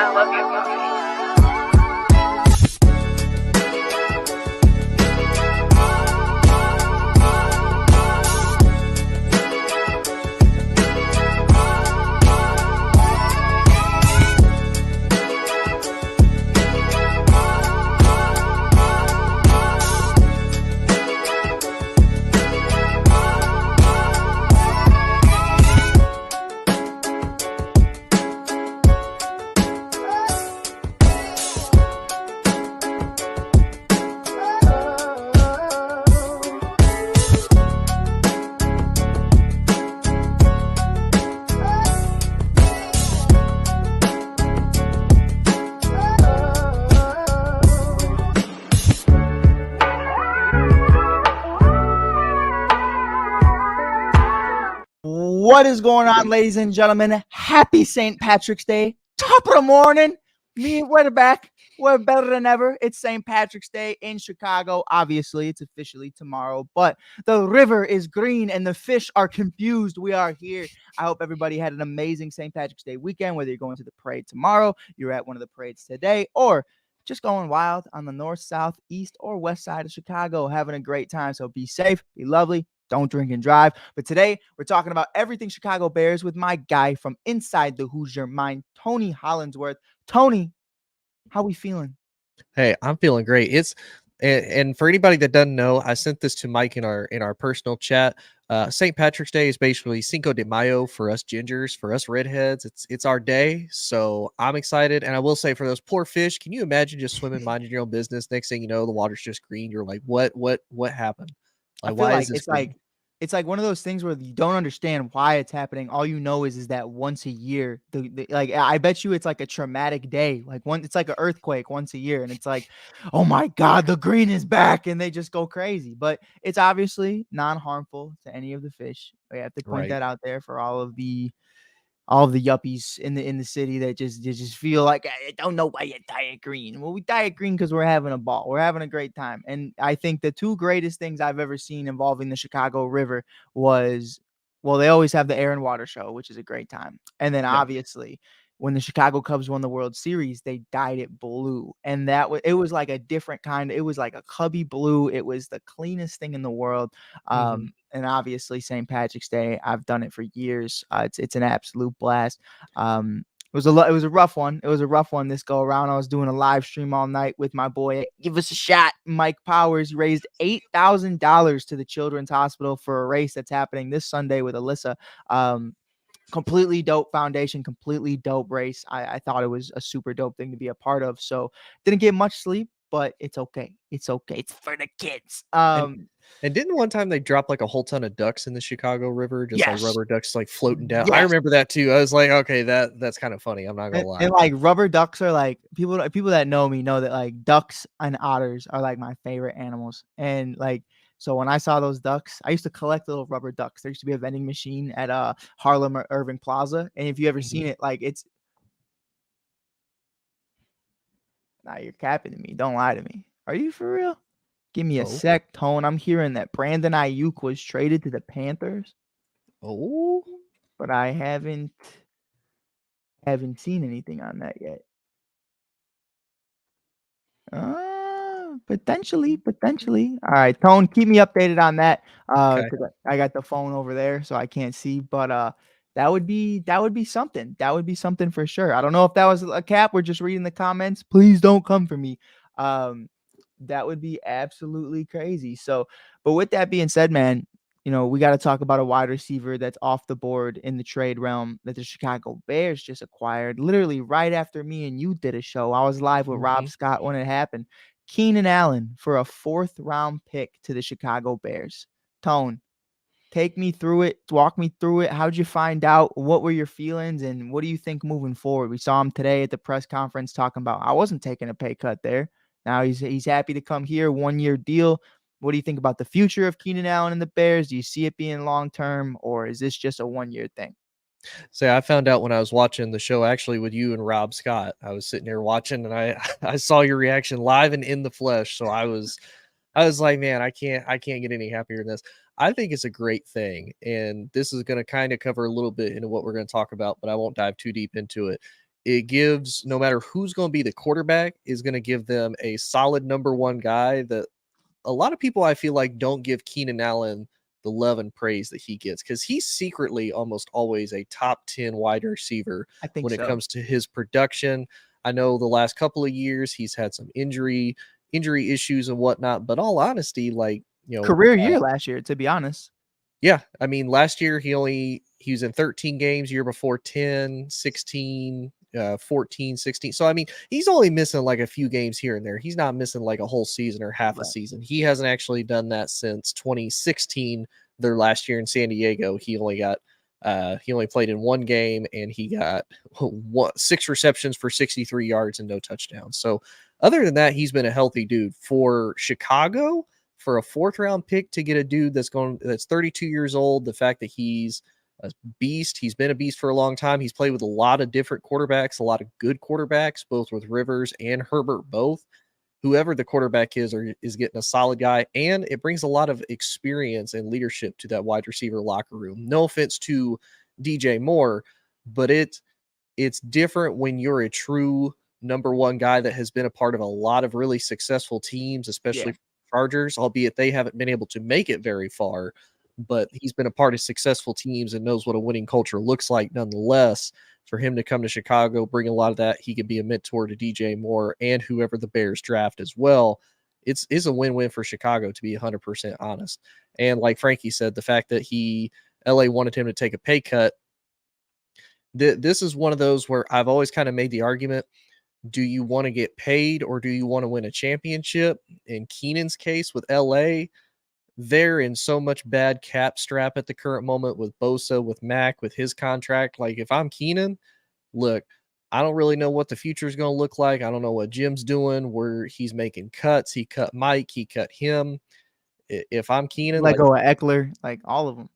I love you. What is going on, ladies and gentlemen? Happy St. Patrick's Day. Top of the morning. We're back. We're better than ever. It's St. Patrick's Day in Chicago. Obviously, it's officially tomorrow, but the river is green and the fish are confused. We are here. I hope everybody had an amazing St. Patrick's Day weekend, whether you're going to the parade tomorrow, you're at one of the parades today, or just going wild on the north, south, east, or west side of Chicago, having a great time. So be safe, be lovely. Don't drink and drive. But today, we're talking about everything Chicago Bears with my guy from inside the Hoosier mind, Tony Hollinsworth. Tony, how we feeling? Hey, I'm feeling great. And for anybody that doesn't know, I sent this to Mike in our personal chat. St. Patrick's Day is basically Cinco de Mayo for us gingers, for us redheads. It's our day, so I'm excited. And I will say, for those poor fish, can you imagine just swimming, minding your own business? Next thing you know, the water's just green. You're like, what happened? I Like, feel why like is this it's green? like one of those things where you don't understand why it's happening. All you know is that once a year, like I bet you it's like a traumatic day. Like it's like an earthquake once a year, and it's like, oh my God, the green is back, and they just go crazy. But it's obviously non-harmful to any of the fish. We have to point Right. that out there for all of the yuppies in the city that just feel like I don't know why you dye it green. Well, we dye it green because we're having a ball. We're having a great time. And I think the two greatest things I've ever seen involving the Chicago River was, well, they always have the air and water show, which is a great time. And then Yeah. obviously when the Chicago Cubs won the World Series, they dyed it blue. And it was like a different kind. It was like a cubby blue. It was the cleanest thing in the world. Mhm. And obviously St. Patrick's Day, I've done it for years. It's an absolute blast. It was a rough one. It was a rough one this go around. I was doing a live stream all night with my boy, Give Us a Shot, Mike Powers. He raised $8,000 to the Children's Hospital for a race that's happening this Sunday with Alyssa. Completely dope foundation, completely dope race. I thought it was a super dope thing to be a part of. So didn't get much sleep, but it's okay. It's okay. It's for the kids. And didn't one time they drop like a whole ton of ducks in the Chicago River, just like Yes. rubber ducks like floating down? I Yes. remember that too. I was like, okay, that's kind of funny. I'm not gonna lie. And like rubber ducks are like people that know me know that like ducks and otters are like my favorite animals. And like so when I saw those ducks, I used to collect little rubber ducks. There used to be a vending machine at Harlem or Irving Plaza. And if you ever seen it, like it's nah, you're capping to me. Don't lie to me. Are you for real? Give me a Oh, sec, Tone. I'm hearing that Brandon Ayuk was traded to the Panthers, oh, but I haven't seen anything on that yet. Potentially. All right, Tone, keep me updated on that. okay. Because I got the phone over there, so I can't see. But that would be something. That would be something for sure. I don't know if that was a cap. We're just reading the comments. Please don't come for me. That would be absolutely crazy. So, but with that being said, man, we got to talk about a wide receiver that's off the board in the trade realm that the Chicago Bears just acquired. Literally right after me and you did a show. I was live with Rob Mhm. Scott when it happened. Keenan Allen for a 4th round pick to the Chicago Bears. Tone, take me through it. Walk me through it. How'd you find out? What were your feelings? And what do you think moving forward? We saw him today at the press conference talking about I wasn't taking a pay cut there. Now he's happy to come here, 1-year deal. What do you think about the future of Keenan Allen and the Bears? Do you see it being long term, or is this just a 1-year thing? So I found out when I was watching the show actually with you and Rob Scott. I was sitting there watching, and I I saw your reaction live and in the flesh. So I was like, man, I can't get any happier than this. I think it's a great thing, and this is going to kind of cover a little bit into what we're going to talk about, but I won't dive too deep into it. it gives, no matter who's going to be the quarterback, is going to give them a solid number one guy that a lot of people I feel like don't give Keenan Allen the love and praise that he gets, because he's secretly almost always a top 10 wide receiver I think when it so. comes to his production. I know the last couple of years he's had some injury issues and whatnot, but all honesty, like, Career year last year, to be honest. yeah, I mean, last year he was in 13 games, year before 10, 16, 14, 16. So I mean, he's only missing like a few games here and there. He's not missing like a whole season or half a Right. season. He hasn't actually done that since 2016, their last year in San Diego. He only played in one game, and he got 6 receptions for 63 yards and no touchdowns. So other than that, he's been a healthy dude. For Chicago, for a 4th-round pick to get a dude that's 32 years old, the fact that he's a beast, he's been a beast for a long time. He's played with a lot of different quarterbacks, a lot of good quarterbacks, both with Rivers and Herbert both. Whoever the quarterback is getting a solid guy, and it brings a lot of experience and leadership to that wide receiver locker room. No offense to DJ Moore, but it's different when you're a true number one guy that has been a part of a lot of really successful teams, Yeah. especially Chargers, albeit they haven't been able to make it very far. But he's been a part of successful teams and knows what a winning culture looks like nonetheless. For him to come to Chicago, bring a lot of that, he could be a mentor to DJ Moore and whoever the Bears draft as well. It's a win-win for Chicago, to be 100% honest. And like Frankie said, the fact that LA wanted him to take a pay cut, this is one of those where I've always kind of made the argument, do you want to get paid or do you want to win a championship? In Keenan's case with LA, they're in so much bad cap strap at the current moment with Bosa, with Mac, with his contract. Like, if I'm Keenan, look, I don't really know what the future is going to look like. I don't know what Jim's doing, where he's making cuts. He cut Mike, he cut him. If I'm Keenan, Let go of Eckler, like all of them.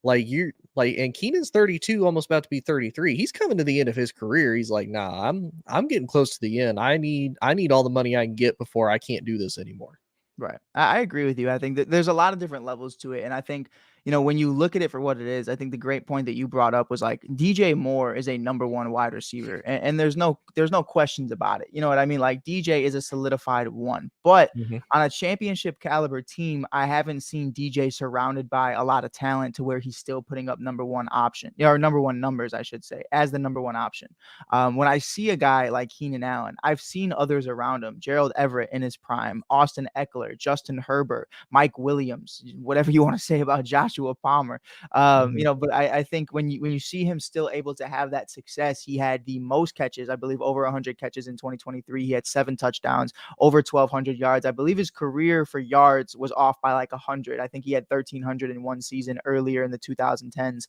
and Keenan's 32, almost about to be 33. He's coming to the end of his career. He's like, nah, I'm getting close to the end. I need all the money I can get before I can't do this anymore. Right. I agree with you. I think that there's a lot of different levels to it. And I think, when you look at it for what it is, I think the great point that you brought up was like DJ Moore is a number one wide receiver. And there's no questions about it. You know what I mean? Like DJ is a solidified one. But Mm-hmm. on a championship caliber team, I haven't seen DJ surrounded by a lot of talent to where he's still putting up number one option, or number one numbers, I should say, as the number one option. When I see a guy like Keenan Allen, I've seen others around him, Gerald Everett in his prime, Austin Eckler, Justin Herbert, Mike Williams, whatever you want to say about Joshua Palmer. But I think when you see him still able to have that success, he had the most catches, I believe over 100 catches in 2023. He had 7 touchdowns, over 1,200 yards. I believe his career for yards was off by like 100. I think he had 1,300 in one season earlier in the 2010s.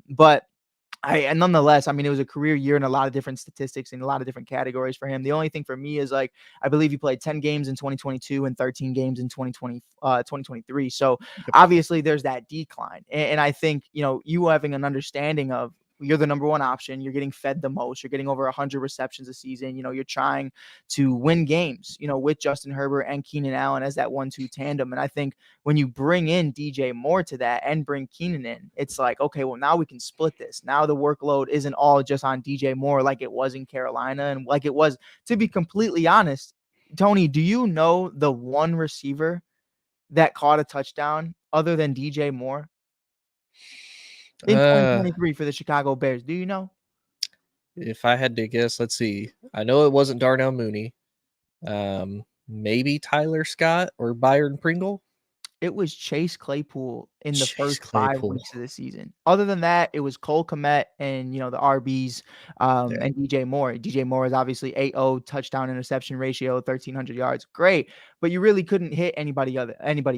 But and nonetheless, I mean, it was a career year in a lot of different statistics and a lot of different categories for him. The only thing for me is like, I believe he played 10 games in 2022 and 13 games in 2023. So Yep. obviously there's that decline. And I think, you having an understanding of, you're the number one option. You're getting fed the most. You're getting over 100 receptions a season. You're trying to win games, with Justin Herbert and Keenan Allen as that 1-2 tandem. And I think when you bring in DJ Moore to that and bring Keenan in, it's like, okay, well, now we can split this. Now the workload isn't all just on DJ Moore like it was in Carolina and like it was, to be completely honest. Tony, do you know the one receiver that caught a touchdown other than DJ Moore in 2023 for the Chicago Bears? Do you know? If I had to guess, let's see. I know it wasn't Darnell Mooney. Maybe Tyler Scott or Byron Pringle. It was Chase Claypool in the Chase first 5 Claypool. weeks of the season. Other than that, it was Cole Kmet and, the RBs, and DJ Moore. DJ Moore is obviously 8-0 touchdown interception ratio, 1,300 yards. Great. But you really couldn't hit anybody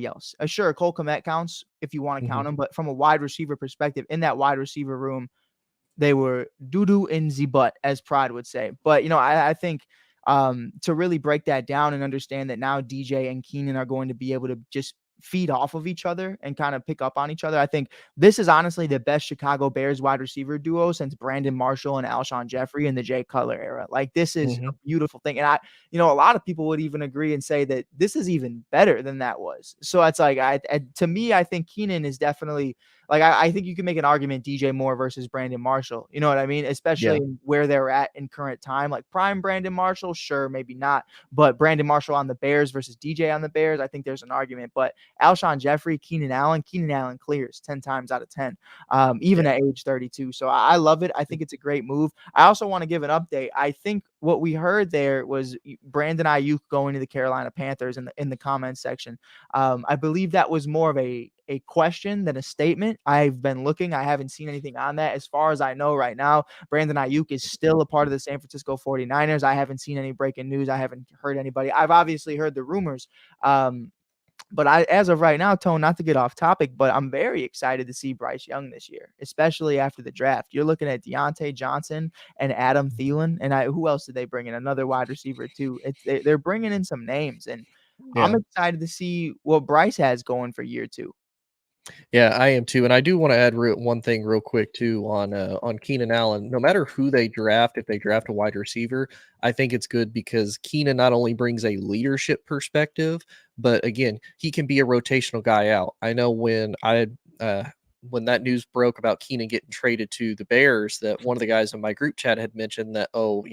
else. Sure, Cole Kmet counts if you want to count him, but from a wide receiver perspective, in that wide receiver room, they were doo-doo in the butt, as Pride would say. But, I think to really break that down and understand that now DJ and Keenan are going to be able to just feed off of each other and kind of pick up on each other. I think this is honestly the best Chicago Bears wide receiver duo since Brandon Marshall and Alshon Jeffrey in the Jay Cutler era. Like, this is a beautiful thing. And a lot of people would even agree and say that this is even better than that was. So it's like, to me, I think Keenan is definitely Like I think you can make an argument DJ Moore versus Brandon Marshall. You know what I mean? Especially Yeah. where they're at in current time. Like prime Brandon Marshall, sure, maybe not. But Brandon Marshall on the Bears versus DJ on the Bears, I think there's an argument. But Alshon Jeffrey, Keenan Allen clears 10 times out of 10, even Yeah. at age 32. So I love it. I think it's a great move. I also want to give an update. I think what we heard there was Brandon Ayuk going to the Carolina Panthers in the comments section. I believe that was more of a question than a statement. I've been looking. I haven't seen anything on that. As far as I know right now, Brandon Ayuk is still a part of the San Francisco 49ers. I haven't seen any breaking news. I haven't heard anybody. I've obviously heard the rumors. But as of right now, Tone, not to get off topic, but I'm very excited to see Bryce Young this year, especially after the draft. You're looking at Deontay Johnson and Adam Thielen, and who else did they bring in? Another wide receiver too. They're bringing in some names, and I'm Yeah. excited to see what Bryce has going for year two. Yeah, I am too, and I do want to add one thing real quick too on Keenan Allen. No matter who they draft, if they draft a wide receiver, I think it's good because Keenan not only brings a leadership perspective, but again, he can be a rotational guy out. I know when that news broke about Keenan getting traded to the Bears, that one of the guys in my group chat had mentioned that, oh,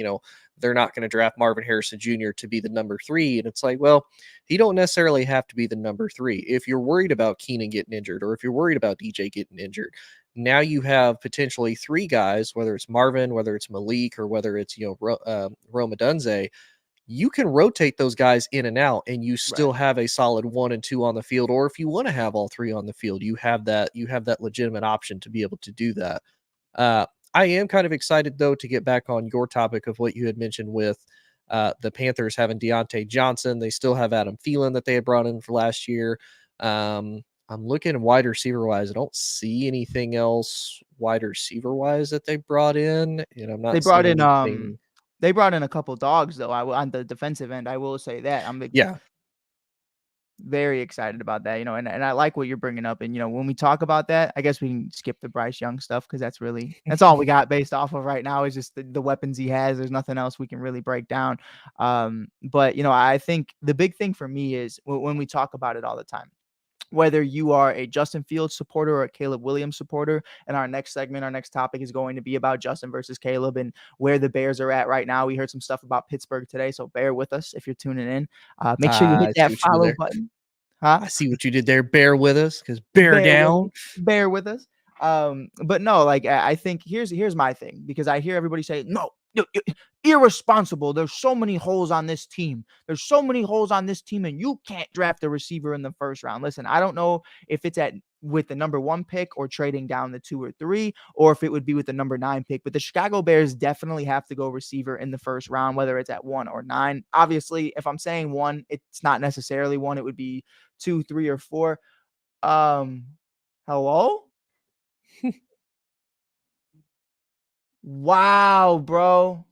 they're not going to draft Marvin Harrison Jr. to be the number 3, and it's like, well, he don't necessarily have to be the number 3. If you're worried about Keenan getting injured, or if you're worried about DJ getting injured, now you have potentially 3 guys, whether it's Marvin, whether it's Malik, or whether it's Rome Odunze. You can rotate those guys in and out, and you still Right. have a solid 1 and 2 on the field. Or if you want to have all 3 on the field, you have that legitimate option to be able to do that. I am kind of excited though to get back on your topic of what you had mentioned with the Panthers having Deontay Johnson. They still have Adam Thielen that they had brought in for last year. I'm looking wide receiver wise. I don't see anything else wide receiver wise that they brought in, and I'm They not brought seeing in anything. a couple dogs though. On the defensive end, I will say that Yeah. very excited about that, and I like what you're bringing up. And, when we talk about that, I guess we can skip the Bryce Young stuff because that's all we got based off of right now is just the weapons he has. There's nothing else we can really break down. But, I think the big thing for me is when we talk about it all the time, whether you are a Justin Fields supporter or a Caleb Williams supporter. And our next topic is going to be about Justin versus Caleb and where the Bears are at right now. We heard some stuff about Pittsburgh today, so bear with us if you're tuning in. Make sure you hit I see that what you did follow there. button. Huh? I see what you did there. Bear with us, because bear down. Bear with us. But no, like I think here's my thing, because I hear everybody say, no, irresponsible. There's so many holes on this team. And you can't draft a receiver in the first round. Listen, I don't know if it's with the number 1 pick or trading down the 2 or 3, or if it would be with the number 9 pick. But the Chicago Bears definitely have to go receiver in the first round, whether it's at 1 or 9. Obviously, if I'm saying 1, it's not necessarily 1. It would be 2, 3, or 4. Hello? Wow, bro.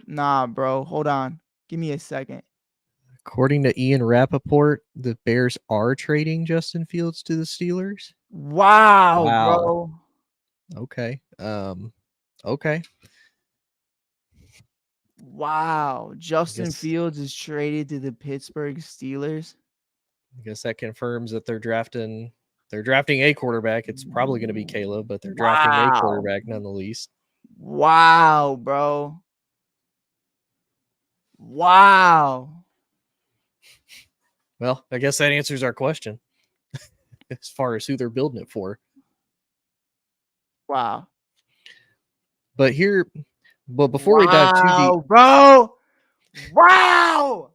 Nah, bro. Hold on. Give me a second. According to Ian Rappaport, the Bears are trading Justin Fields to the Steelers. Wow, Wow. bro. Okay. Okay. Wow. Justin guess Fields is traded to the Pittsburgh Steelers. I guess that confirms that they're drafting a quarterback. It's probably going to be Caleb, but they're drafting a Wow. quarterback nonetheless. Wow, bro. Wow. Well, I guess that answers our question as far as who they're building it for. Wow. But before we dive too deep, bro. Wow.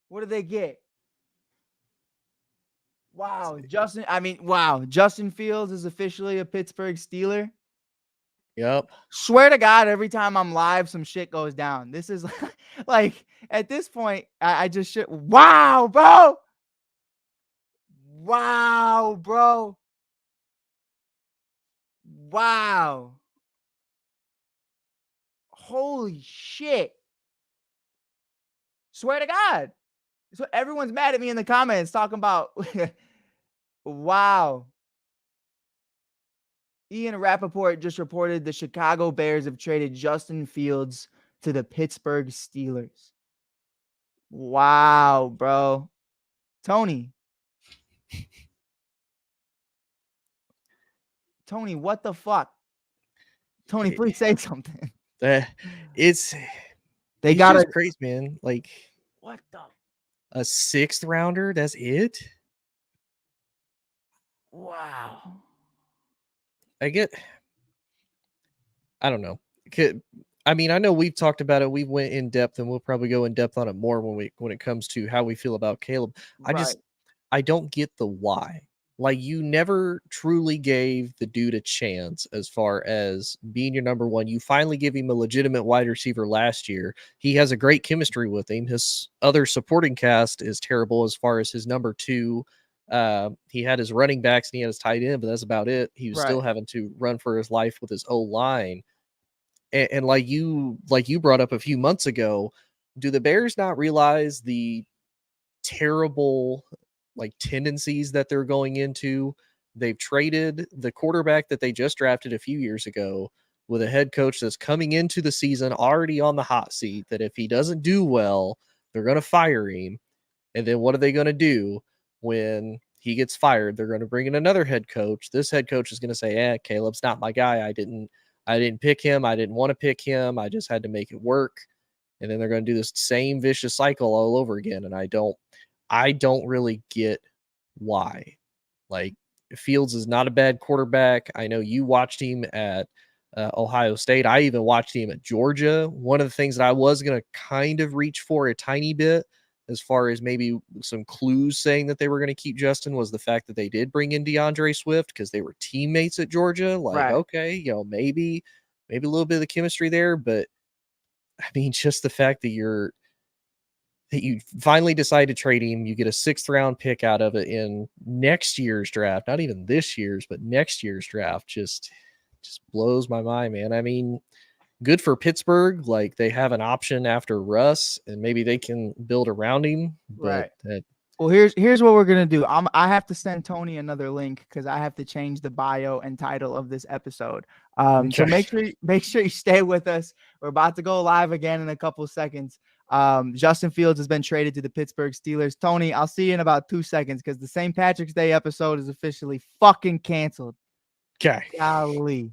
What did they get? Wow. Justin Fields is officially a Pittsburgh Steeler. yep. Swear to God, every time I'm live, some shit goes down. This is like at this point, I just shit. Wow, bro. Wow, bro. Wow. Holy shit. Swear to God. So everyone's mad at me in the comments talking about wow. Ian Rappaport just reported the Chicago Bears have traded Justin Fields to the Pittsburgh Steelers. Wow, bro. Tony, Tony, what the fuck? Tony, please say something. It's They it's got just a crazy, man. Like what the a 6th rounder, that's it? wow. I don't know. I mean, I know we've talked about it. We went in depth, and we'll probably go in depth on it more when it comes to how we feel about Caleb. Right. I don't get the why. Like, you never truly gave the dude a chance as far as being your number one. You finally give him a legitimate wide receiver last year. He has a great chemistry with him. His other supporting cast is terrible as far as his number two. He had his running backs and he had his tight end, but that's about it. He was still Right. having to run for his life with his O line. And like you brought up a few months ago, do the Bears not realize the terrible like tendencies that they're going into? They've traded the quarterback that they just drafted a few years ago with a head coach that's coming into the season already on the hot seat, that if he doesn't do well, they're going to fire him. And then what are they going to do when he gets fired? They're going to bring in another head coach. This head coach is going to say, Caleb's not my guy. I didn't pick him. I didn't want to pick him. I just had to make it work. And then they're going to do this same vicious cycle all over again. And I don't really get why. Like, Fields is not a bad quarterback. I know you watched him at Ohio State. I even watched him at Georgia. One of the things that I was going to kind of reach for a tiny bit, as far as maybe some clues saying that they were going to keep Justin, was the fact that they did bring in DeAndre Swift because they were teammates at Georgia. Like, Right. okay, maybe a little bit of the chemistry there, but I mean, just the fact that you finally decide to trade him, you get a 6th round pick out of it in next year's draft, not even this year's, but next year's draft, just blows my mind, man. I mean, good for Pittsburgh. Like, they have an option after Russ, and maybe they can build around him. But Right. Well, here's what we're gonna do. I have to send Tony another link because I have to change the bio and title of this episode. So make sure you stay with us. We're about to go live again in a couple of seconds. Justin Fields has been traded to the Pittsburgh Steelers. Tony, I'll see you in about 2 seconds because the St. Patrick's Day episode is officially fucking canceled. Okay. Golly.